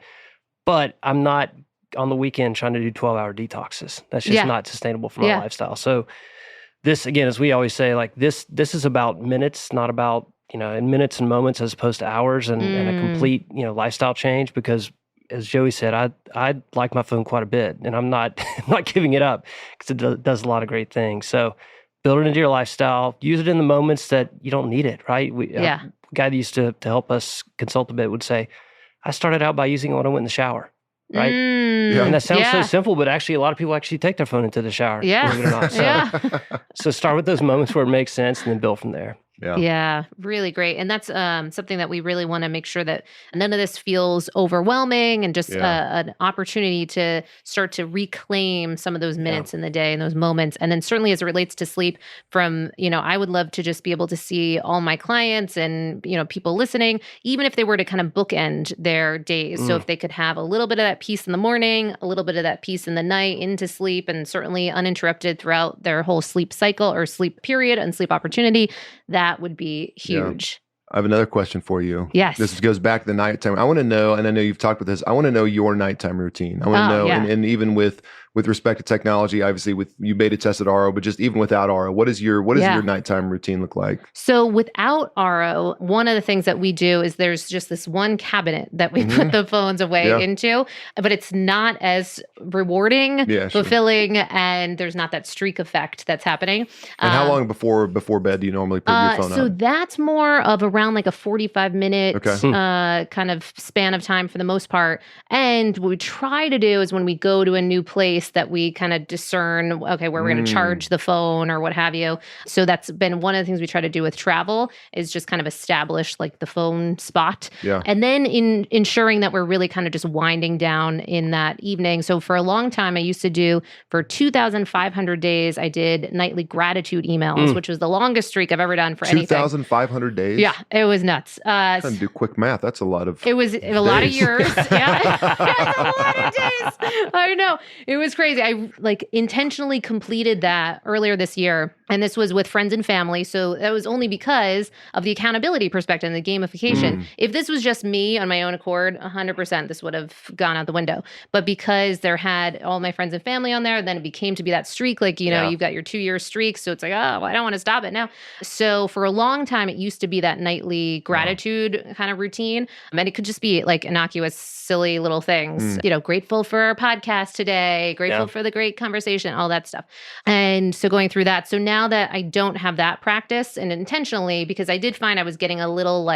Speaker 3: But I'm not on the weekend trying to do 12-hour detoxes. That's just not sustainable for my lifestyle. So this, again, as we always say, like this is about minutes, not about, in minutes and moments as opposed to hours and a complete, lifestyle change. Because as Joey said, I like my phone quite a bit, and I'm not giving it up because it does a lot of great things. So build it into your lifestyle. Use it in the moments that you don't need it, right? A guy that used to help us consult a bit would say, I started out by using it when I went in the shower, right? And that sounds so simple, but actually a lot of people actually take their phone into the shower, believe it or not. So, so start with those moments where it makes sense and then build from there.
Speaker 1: Yeah, really great. And that's something that we really want to make sure that none of this feels overwhelming and just an opportunity to start to reclaim some of those minutes in the day and those moments. And then certainly as it relates to sleep I would love to just be able to see all my clients and, people listening, even if they were to kind of bookend their days. So if they could have a little bit of that peace in the morning, a little bit of that peace in the night into sleep, and certainly uninterrupted throughout their whole sleep cycle or sleep period and sleep opportunity, that would be huge.
Speaker 2: I have another question for you.
Speaker 1: Yes.
Speaker 2: This goes back to the nighttime. I want to know, and I know you've talked about this, I want to know your nighttime routine. I want to know, and even with respect to technology, obviously with you beta tested RO, but just even without RO, what does your nighttime routine look like?
Speaker 1: So without RO, one of the things that we do is there's just this one cabinet that we put the phones away into, but it's not as rewarding, fulfilling, and there's not that streak effect that's happening.
Speaker 2: And how long before bed do you normally put your phone
Speaker 1: So
Speaker 2: on?
Speaker 1: that's more of around like a 45-minute kind of span of time for the most part. And what we try to do is when we go to a new place that we kind of discern, okay, where we're going to charge the phone or what have you. So that's been one of the things we try to do with travel is just kind of establish like the phone spot. And then in ensuring that we're really kind of just winding down in that evening. So for a long time, I used to do, for 2,500 days, I did nightly gratitude emails, which was the longest streak I've ever done for anything.
Speaker 2: 2,500 days?
Speaker 1: Yeah, it was nuts.
Speaker 2: Trying to do quick math. That's a lot of
Speaker 1: It was a lot of years. Yeah. It was a lot of days. I know. It was crazy. I intentionally completed that earlier this year. And this was with friends and family. So that was only because of the accountability perspective and the gamification. If this was just me on my own accord, 100%, this would have gone out the window. But because there had all my friends and family on there, then it became to be that streak. Like, you've got your 2-year streak. So it's like, oh, I don't want to stop it now. So for a long time, it used to be that nightly gratitude kind of routine. And it could just be like innocuous, silly little things, grateful for our podcast today, grateful for the great conversation, all that stuff. And so going through that. So now that I don't have that practice, and intentionally, because I did find I was getting a little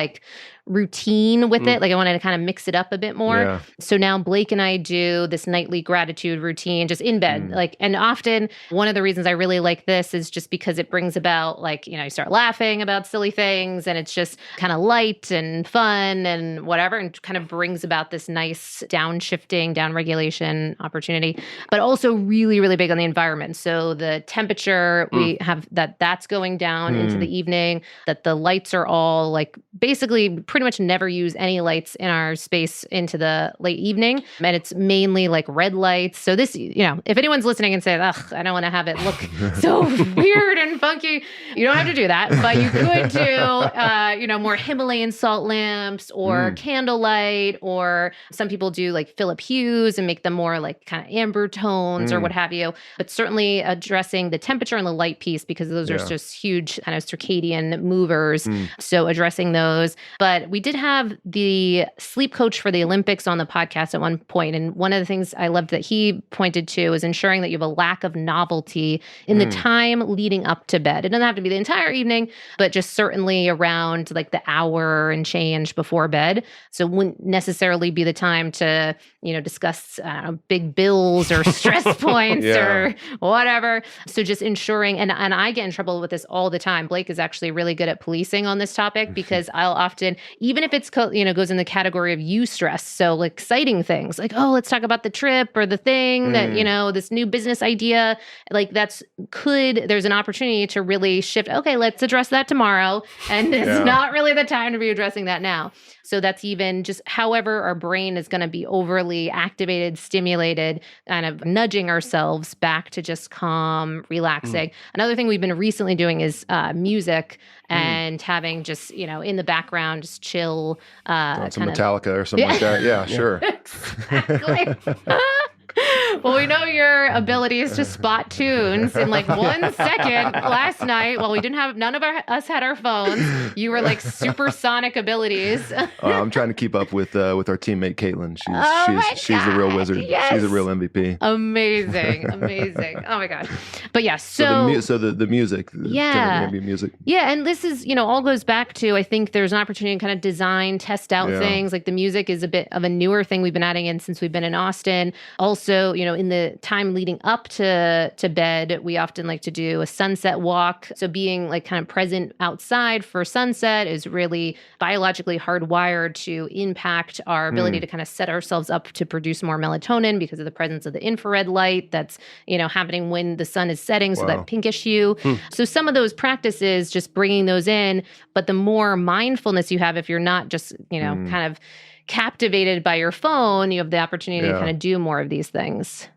Speaker 1: routine with it. Like I wanted to kind of mix it up a bit more. So now Blake and I do this nightly gratitude routine just in bed. And often one of the reasons I really like this is just because it brings about you start laughing about silly things, and it's just kind of light and fun and whatever, and kind of brings about this nice downshifting, down regulation opportunity, but also really, really big on the environment. So the temperature, we have that's going down into the evening, that the lights are all basically pretty much never use any lights in our space into the late evening. And it's mainly red lights. So this, if anyone's listening and say, ugh, I don't want to have it look so weird and funky, you don't have to do that. But you could do, more Himalayan salt lamps or candlelight, or some people do Philip Hues and make them more kind of amber tones or what have you. But certainly addressing the temperature and the light piece, because those are just huge kind of circadian movers. So addressing those. But that we did have the sleep coach for the Olympics on the podcast at one point. And one of the things I loved that he pointed to is ensuring that you have a lack of novelty in the time leading up to bed. It doesn't have to be the entire evening, but just certainly around like the hour and change before bed. So it wouldn't necessarily be the time to, discuss big bills or stress points or whatever. So just ensuring, and I get in trouble with this all the time. Blake is actually really good at policing on this topic because I'll often, even if it's, goes in the category of eustress. So like exciting things like, oh, let's talk about the trip or the thing that, this new business idea, like there's an opportunity to really shift. Okay, let's address that tomorrow. And it's not really the time to be addressing that now. So that's even just however our brain is going to be overly activated, stimulated, kind of nudging ourselves back to just calm, relaxing. Another thing we've been recently doing is music and having just, in the background, just chill.
Speaker 2: Some Metallica or something like that. Yeah, sure.
Speaker 1: Exactly. Well, we know your abilities to spot tunes in like 1 second. Last night, while none of us had our phones, you were like supersonic abilities.
Speaker 2: I'm trying to keep up with our teammate Caitlin. She's the real wizard.
Speaker 1: Yes.
Speaker 2: She's the real MVP.
Speaker 1: Amazing. Oh my God. But yeah,
Speaker 2: so the music. Music.
Speaker 1: Yeah, and this is, all goes back to, I think there's an opportunity to kind of design, test out things. Like the music is a bit of a newer thing we've been adding in since we've been in Austin. Also, in the time leading up to bed, we often like to do a sunset walk. So being like kind of present outside for sunset is really biologically hardwired to impact our ability to kind of set ourselves up to produce more melatonin because of the presence of the infrared light that's, happening when the sun is setting. So that pinkish hue. So some of those practices, just bringing those in, but the more mindfulness you have, if you're not just, kind of captivated by your phone, you have the opportunity to kind of do more of these things.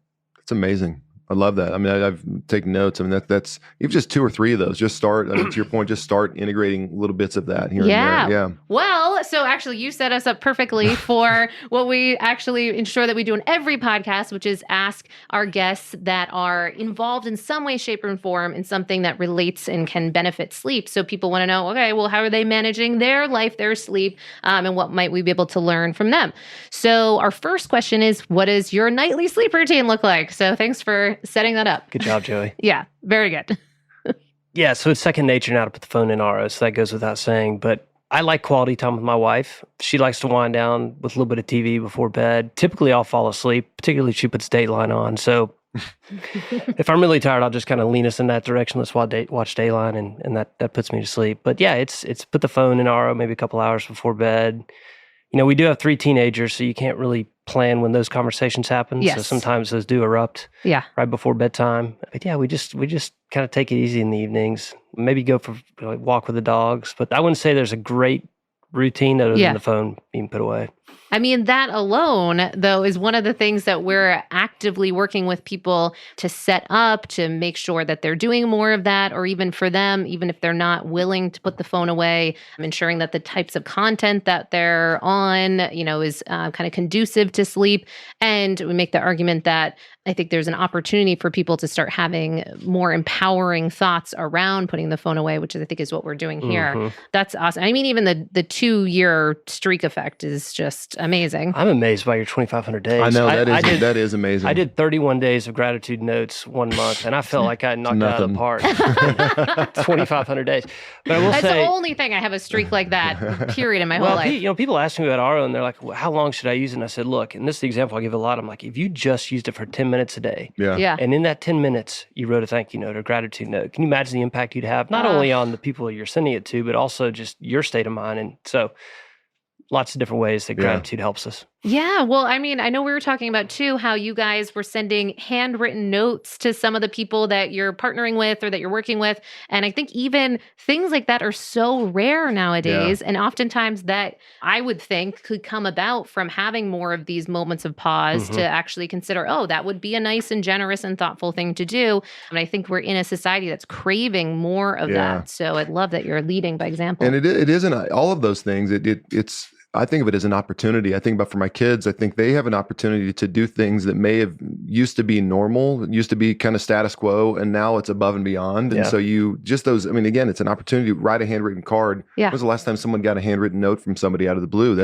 Speaker 2: It's amazing. I love that. I mean, I've taken notes. I mean, that's even just 2 or 3 of those. Just start, to your point, just start integrating little bits of that here and there. Yeah.
Speaker 1: Well, so actually you set us up perfectly for what we actually ensure that we do in every podcast, which is ask our guests that are involved in some way, shape, or form in something that relates and can benefit sleep. So people want to know, okay, well, how are they managing their life, their sleep, and what might we be able to learn from them? So our first question is, what does your nightly sleep routine look like? So thanks for setting that up.
Speaker 3: Good job, Joey.
Speaker 1: Yeah, very good.
Speaker 3: Yeah, so it's second nature now to put the phone in RO, so that goes without saying. But I like quality time with my wife. She likes to wind down with a little bit of TV before bed. Typically, I'll fall asleep, particularly if she puts Dateline on. So if I'm really tired, I'll just kind of lean us in that direction. Let's watch Dateline, and that puts me to sleep. But yeah, it's put the phone in RO maybe a couple hours before bed. We do have 3 teenagers, so you can't really plan when those conversations happen.
Speaker 1: Yes.
Speaker 3: So sometimes those do erupt right before bedtime. But yeah, we just kind of take it easy in the evenings. Maybe go for a walk with the dogs. But I wouldn't say there's a great routine other than the phone being put away.
Speaker 1: I mean, that alone, though, is one of the things that we're actively working with people to set up to make sure that they're doing more of that, or even for them, even if they're not willing to put the phone away, ensuring that the types of content that they're on, is kind of conducive to sleep. And we make the argument that I think there's an opportunity for people to start having more empowering thoughts around putting the phone away, which I think is what we're doing here. That's awesome. I mean, even the 2-year streak effect is just amazing.
Speaker 3: I'm amazed by your 2,500 days.
Speaker 2: I know, that is amazing.
Speaker 3: I did 31 days of gratitude notes 1 month, and I felt like I knocked it out of the park. 2,500 days. But I will
Speaker 1: That's
Speaker 3: say,
Speaker 1: the only thing I have a streak like that, period, in my whole life.
Speaker 3: People ask me about RO, and they're like, well, how long should I use it? And I said, look, and this is the example I give a lot. I'm like, if you just used it for 10 minutes a day, and in that 10 minutes, you wrote a thank you note or gratitude note, can you imagine the impact you'd have, not only on the people you're sending it to, but also just your state of mind? And so lots of different ways that gratitude helps us.
Speaker 1: Yeah. Well, I mean, I know we were talking about too, how you guys were sending handwritten notes to some of the people that you're partnering with or that you're working with. And I think even things like that are so rare nowadays. And oftentimes that I would think could come about from having more of these moments of pause to actually consider, oh, that would be a nice and generous and thoughtful thing to do. And I think we're in a society that's craving more of that. So I'd love that you're leading by example.
Speaker 2: And it isn't all of those things. It's I think of it as an opportunity. I think about for my kids, I think they have an opportunity to do things that may have used to be normal, used to be kind of status quo, and now it's above and beyond. And so again, it's an opportunity to write a handwritten card.
Speaker 1: Yeah.
Speaker 2: When was the last time someone got a handwritten note from somebody out of the blue?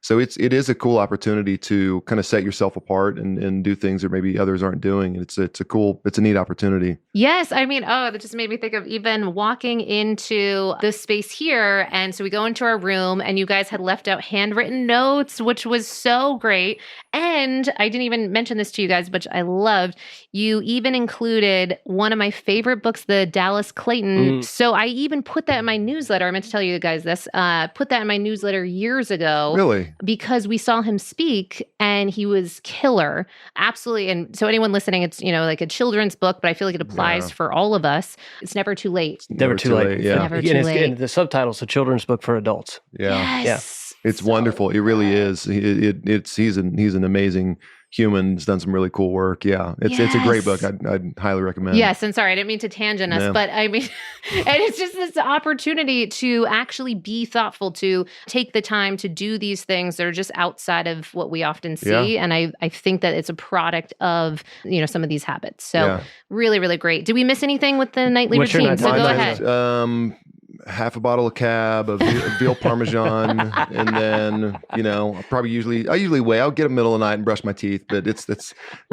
Speaker 2: It is a cool opportunity to kind of set yourself apart and do things that maybe others aren't doing. It's a neat opportunity.
Speaker 1: Yes. I mean, that just made me think of even walking into this space here. And so we go into our room and you guys had left out handwritten notes, which was so great. And I didn't even mention this to you guys, but I loved, you even included one of my favorite books, the Dallas Clayton. So I even put that in my newsletter. I meant to tell you guys this, put that in my newsletter years ago.
Speaker 2: Really?
Speaker 1: Because we saw him speak and he was killer. Absolutely. And so anyone listening, it's, like a children's book, but I feel like it applies for all of us. It's never too late.
Speaker 3: Never too late.
Speaker 2: Yeah.
Speaker 1: Never too late.
Speaker 3: And the subtitle's a children's book for adults.
Speaker 2: Yeah.
Speaker 1: Yes.
Speaker 2: It's wonderful. It really is. He's an amazing human. He's done some really cool work. Yeah. It's a great book. I'd highly recommend.
Speaker 1: Yes. And sorry, I didn't mean to tangent us, but I mean, and it's just this opportunity to actually be thoughtful, to take the time to do these things that are just outside of what we often see. Yeah. And I think that it's a product of, some of these habits. So really, really great. Did we miss anything with the nightly routine? So go ahead.
Speaker 2: Half a bottle of Cab, of veal Parmesan, and then I usually weigh. I'll get a middle of the night and brush my teeth, but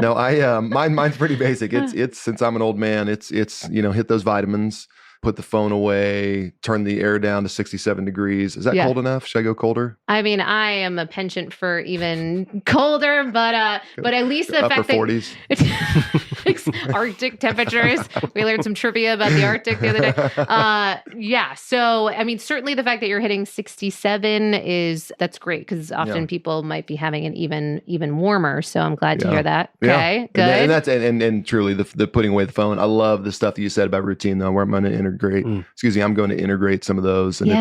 Speaker 2: mine's pretty basic. It's since I'm an old man, it's hit those vitamins, put the phone away, turn the air down to 67 degrees. Is that cold enough? Should I go colder?
Speaker 1: I mean, I am a penchant for even colder, but at least the
Speaker 2: upper
Speaker 1: fact that
Speaker 2: 40s.
Speaker 1: Arctic temperatures. We learned some trivia about the Arctic the other day. So, I mean, certainly the fact that you're hitting 67 that's great, because often people might be having an even warmer. So I'm glad to hear that. Okay, good.
Speaker 2: And that's and truly the putting away the phone. I love the stuff that you said about routine, though, where I'm going to I'm going to integrate some of those. And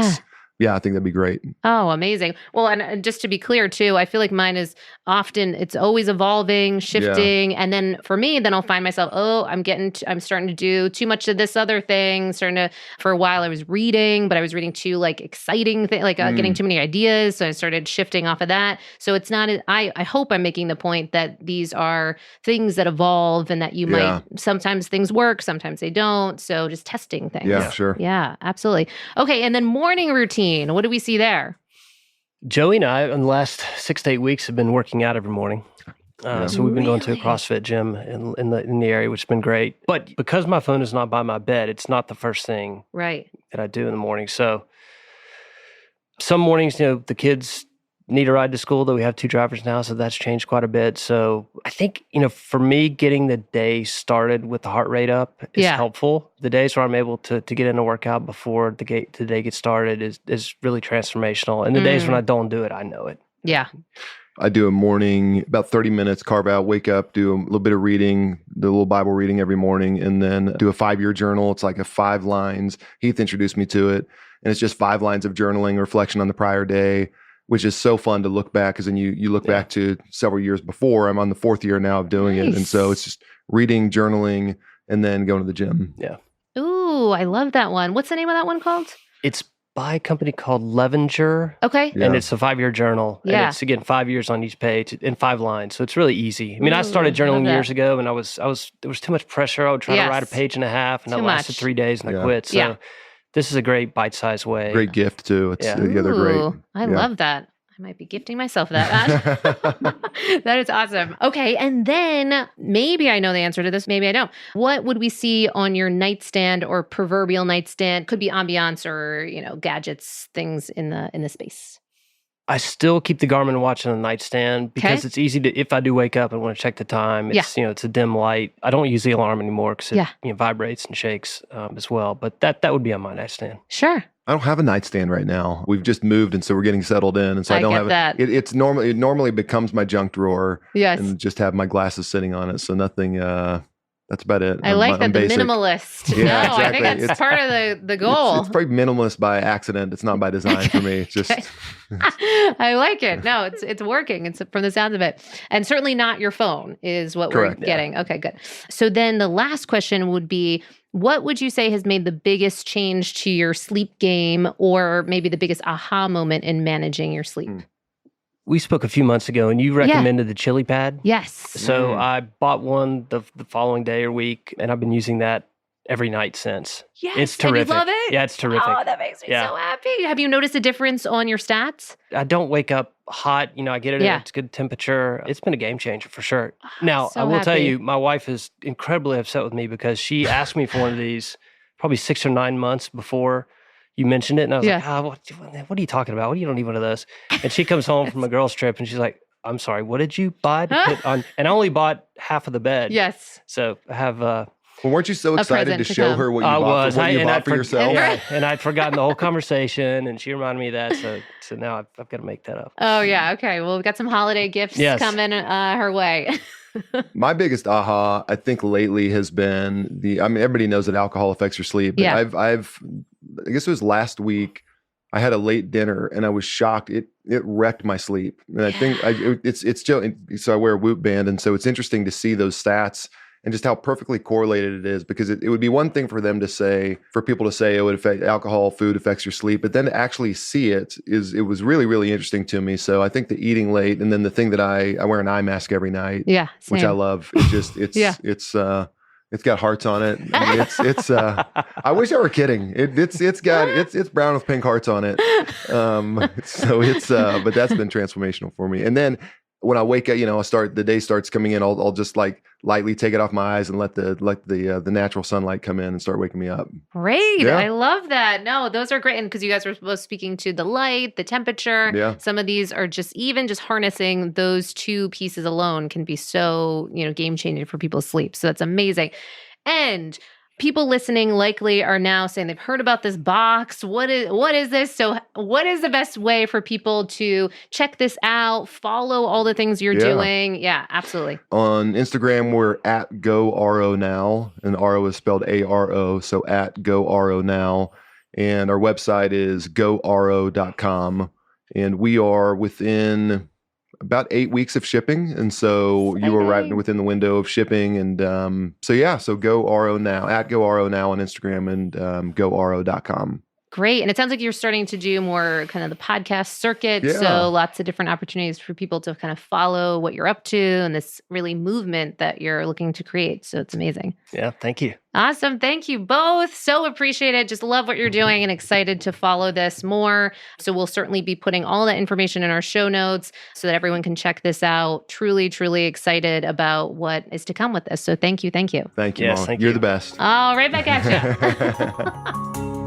Speaker 2: I think that'd be great.
Speaker 1: Oh, amazing. Well, and just to be clear too, I feel like mine is it's always evolving, shifting. And then for me, then I'll find myself, I'm starting to do too much of this other thing. For a while I was reading, but I was reading too exciting things, getting too many ideas. So I started shifting off of that. So it's not, I hope I'm making the point that these are things that evolve and that you might, sometimes things work, sometimes they don't. So just testing things.
Speaker 2: Yeah, sure.
Speaker 1: Yeah, absolutely. Okay. And then morning routine. What do we see there?
Speaker 3: Joey and I, in the last 6 to 8 weeks, have been working out every morning. So we've been going to a CrossFit gym in the area, which has been great. But because my phone is not by my bed, it's not the first thing that I do in the morning. So some mornings, the kids need a ride to school, though we have 2 drivers now, so that's changed quite a bit. So I think, for me, getting the day started with the heart rate up is helpful. The days where I'm able to get in a workout before the day gets started is really transformational. And the days when I don't do it, I know it.
Speaker 1: Yeah.
Speaker 2: I do a morning, about 30 minutes, carve out, wake up, do a little bit of reading, do a little Bible reading every morning, and then do a 5-year journal. It's like 5 lines. Heath introduced me to it. And it's just 5 lines of journaling, reflection on the prior day, which is so fun to look back, because then you look back to several years before. I'm on the 4th year now of doing it. And so it's just reading, journaling, and then going to the gym.
Speaker 3: Yeah.
Speaker 1: Ooh, I love that one. What's the name of that one called?
Speaker 3: It's by a company called Levenger.
Speaker 1: Okay.
Speaker 3: And it's a 5-year journal. And it's, again, 5 years on each page in 5 lines. So it's really easy. I mean, I started journaling years ago, and there was too much pressure. I would try to write a page and a half, and that lasted 3 days, and I quit. So this is a great bite-sized way.
Speaker 2: Great gift, too. They're great.
Speaker 1: I love that. I might be gifting myself that. That is awesome. Okay. And then maybe I know the answer to this. Maybe I don't. What would we see on your nightstand or proverbial nightstand? Could be ambiance or, gadgets, things in the space.
Speaker 3: I still keep the Garmin watch on the nightstand because it's easy to, if I do wake up and want to check the time, it's, it's a dim light. I don't use the alarm anymore because it vibrates and shakes as well. But that would be on my nightstand.
Speaker 1: Sure.
Speaker 2: I don't have a nightstand right now. We've just moved, and so we're getting settled in, and so I don't have
Speaker 1: that.
Speaker 2: It normally becomes my junk drawer.
Speaker 1: Yes.
Speaker 2: And just have my glasses sitting on it. So nothing That's about it.
Speaker 1: I like
Speaker 2: I'm
Speaker 1: that, the
Speaker 2: basic.
Speaker 1: minimalist.
Speaker 2: Yeah,
Speaker 1: No,
Speaker 2: exactly.
Speaker 1: I think that's part of the goal.
Speaker 2: It's probably minimalist by accident. It's not by design for me. It's just
Speaker 1: I like it. No, it's working. It's from the sounds of it. And certainly not your phone is what
Speaker 2: Correct.
Speaker 1: we're getting. Okay, good. So then the last question would be, what would you say has made the biggest change to your sleep game, or maybe the biggest aha moment in managing your sleep?
Speaker 3: We spoke a few months ago, and you recommended the chili pad.
Speaker 1: Yes.
Speaker 3: So I bought one the following day or week, and I've been using that every night since.
Speaker 1: Yes.
Speaker 3: It's terrific.
Speaker 1: And you love it?
Speaker 3: Yeah, it's terrific.
Speaker 1: Oh, that makes me so happy. Have you noticed a difference on your stats?
Speaker 3: I don't wake up hot. I get it at a good temperature. It's been a game changer for sure. Now,
Speaker 1: so
Speaker 3: I will tell
Speaker 1: happy.
Speaker 3: you, my wife is incredibly upset with me because she asked me for one of these probably 6 or 9 months before you mentioned it. And I was like, what are you talking about? What do you don't need one of those? And she comes home from a girls' trip and she's like, I'm sorry, what did you buy to put on? And I only bought half of the bed.
Speaker 1: Yes.
Speaker 3: So I have...
Speaker 2: well, weren't you so excited to show her what you bought, for yourself?
Speaker 3: Yeah, and I'd forgotten the whole conversation, and she reminded me of that. So now I've got to make that up.
Speaker 1: Oh, yeah. Okay. Well, we've got some holiday gifts coming her way.
Speaker 2: My biggest aha, I think, lately has been everybody knows that alcohol affects your sleep. But I guess it was last week, I had a late dinner and I was shocked. It wrecked my sleep. And I think it's still, so I wear a Whoop band. And so it's interesting to see those stats and just how perfectly correlated it is, because it would be one thing for people to say, oh, food affects your sleep, but then to actually see it was really, really interesting to me. So I think the eating late, and then the thing that I wear an eye mask every night, which I love. It's got hearts on it. I mean, I wish I were kidding. It's brown with pink hearts on it. But that's been transformational for me. And then when I wake up, the day starts coming in, I'll just like lightly take it off my eyes and let the natural sunlight come in and start waking me up.
Speaker 1: Great. Yeah. I love that. No, those are great. And because you guys were both speaking to the light, the temperature, some of these are just harnessing those two pieces alone can be so, game changing for people's sleep. So that's amazing. And people listening likely are now saying they've heard about this box. What is this? So what is the best way for people to check this out, follow all the things you're doing? Yeah, absolutely.
Speaker 2: On Instagram, we're at GoRONow, and RO is spelled ARO, so at GoRONow. And our website is goro.com. And we are within about 8 weeks of shipping. And so you were right within the window of shipping. And so Go RO Now, at Go RO Now on Instagram, and goro.com.
Speaker 1: Great. And it sounds like you're starting to do more kind of the podcast circuit. Yeah. So lots of different opportunities for people to kind of follow what you're up to and this really movement that you're looking to create. So it's amazing.
Speaker 3: Yeah. Thank you.
Speaker 1: Awesome. Thank you both. So appreciate it. Just love what you're doing and excited to follow this more. So we'll certainly be putting all that information in our show notes so that everyone can check this out. Truly, truly excited about what is to come with this. So thank you. Thank you.
Speaker 2: Thank you, Mom. You're the best.
Speaker 1: Oh, right back at you.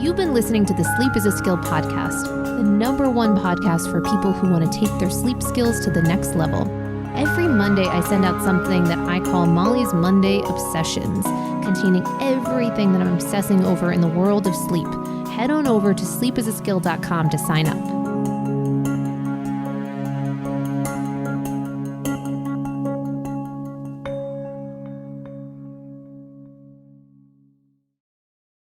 Speaker 1: You've been listening to the Sleep is a Skill podcast, the #1 podcast for people who want to take their sleep skills to the next level. Every Monday, I send out something that I call Molly's Monday Obsessions, containing everything that I'm obsessing over in the world of sleep. Head on over to sleepisaskill.com to sign up.